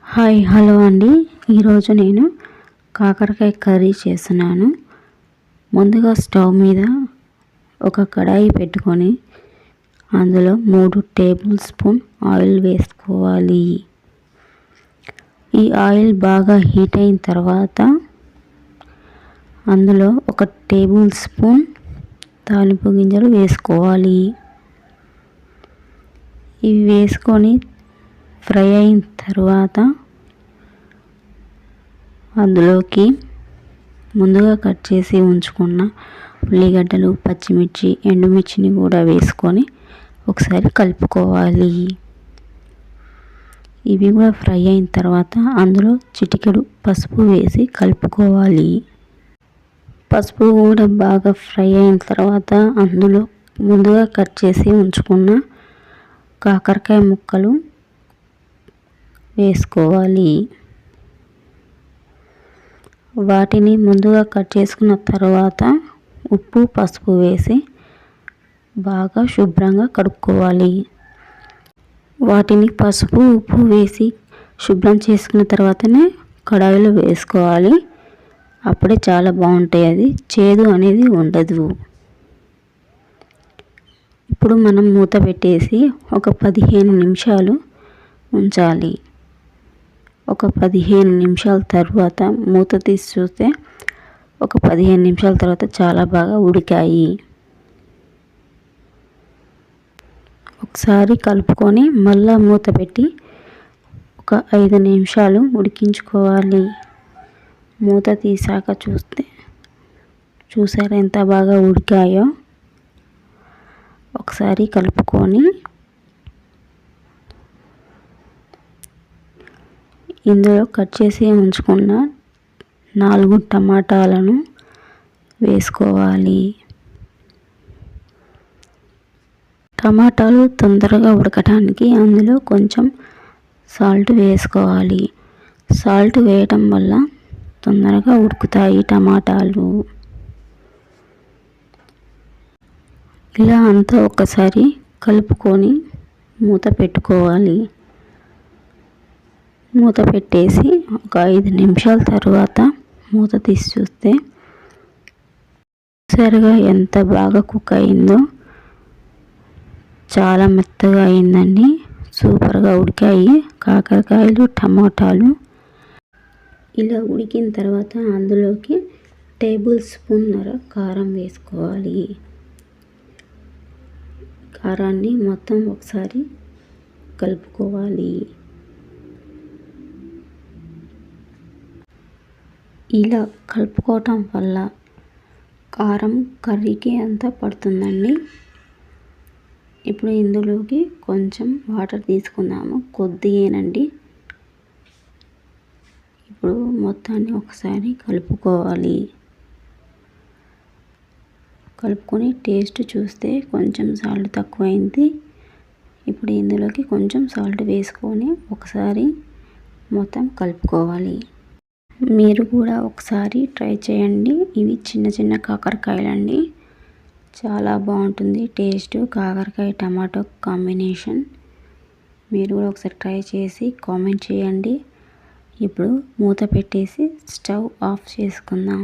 Hi hello అండి. ఈరోజు నేను కాకరకాయ కర్రీ చేస్తున్నాను. ముందుగా స్టవ్ మీద ఒక కడాయి పెట్టుకొని అందులో 3 టేబుల్ స్పూన్ ఆయిల్ వేసుకోవాలి. ఈ ఆయిల్ బాగా హీట్ అయిన తర్వాత అందులో 1 టేబుల్ స్పూన్ తాలింపు గింజలు వేసుకోవాలి. ఇవి వేసుకొని ఫ్రై అయిన తర్వాత అందులోకి ముందుగా కట్ చేసి ఉంచుకున్న ఉల్లిగడ్డలు, పచ్చిమిర్చి, ఎండుమిర్చిని కూడా వేసుకొని ఒకసారి కలుపుకోవాలి. ఇవి కూడా ఫ్రై అయిన తర్వాత అందులో చిటికెడు పసుపు వేసి కలుపుకోవాలి. పసుపు కూడా బాగా ఫ్రై అయిన తర్వాత అందులో ముందుగా కట్ చేసి ఉంచుకున్న కాకరకాయ ముక్కలు వేసుకోవాలి. వాటిని ముందుగా కట్ చేసుకున్న తర్వాత ఉప్పు, పసుపు వేసి బాగా శుభ్రంగా కడుక్కోవాలి. వాటిని పసుపు, ఉప్పు వేసి శుభ్రం చేసుకున్న తర్వాతనే కడాయిలో వేసుకోవాలి. అప్పుడే చాలా బాగుంటాయి. అది చేదు అనేది ఉండదు. ఇప్పుడు మనం మూత పెట్టేసి ఒక 15 నిమిషాలు ఉంచాలి. ఒక 15 నిమిషాల తర్వాత మూత తీసి చూస్తే ఒక 15 నిమిషాల తర్వాత చాలా బాగా ఉడికాయి. ఒకసారి కలుపుకొని మళ్ళా మూత పెట్టి ఒక 5 నిమిషాలు ఉడికించుకోవాలి. మూత తీసాక చూసారా ఎంత బాగా ఉడికాయో. ఒకసారి కలుపుకొని ఇందులో కట్ చేసి ఉంచుకున్న 4 టమాటాలను వేసుకోవాలి. టమాటాలు తొందరగా ఉడకడానికి అందులో కొంచెం సాల్ట్ వేసుకోవాలి. సాల్ట్ వేయటం వల్ల తొందరగా ఉడుకుతాయి టమాటాలు. ఇలా అంతా ఒకసారి కలుపుకొని మూత పెట్టుకోవాలి. మూత పెట్టేసి ఒక 5 నిమిషాల తర్వాత మూత తీసి చూస్తే సరిగా ఎంత బాగా కుక్ అయిందో. చాలా మెత్తగా అయిందండి. సూపర్గా ఉడికాయి కాకరకాయలు, టమాటాలు. ఇలా ఉడికిన తర్వాత అందులోకి టేబుల్ స్పూన్నర కారం వేసుకోవాలి. కారాన్ని మొత్తం ఒకసారి కలుపుకోవాలి. ఇలా కలుపుకోవటం వల్ల కారం కర్రీకి అంతా పడుతుందండి. ఇప్పుడు ఇందులోకి కొంచెం వాటర్ తీసుకుందాము, కొద్దిగానండి. ఇప్పుడు మొత్తాన్ని ఒకసారి కలుపుకోవాలి. కలుపుకొని టేస్ట్ చూస్తే కొంచెం సాల్ట్ తక్కువైంది. ఇప్పుడు ఇందులోకి కొంచెం సాల్ట్ వేసుకొని ఒకసారి మొత్తం కలుపుకోవాలి. మీరు కూడా ఒకసారి ట్రై చేయండి. ఇవి చిన్న చిన్న కాకరకాయలండి. చాలా బాగుంటుంది టేస్ట్. కాకరకాయ టమాటో కాంబినేషన్. మీరు కూడా ఒకసారి ట్రై చేసి కామెంట్ చేయండి. ఇప్పుడు మూత పెట్టేసి స్టవ్ ఆఫ్ చేసుకుందాం.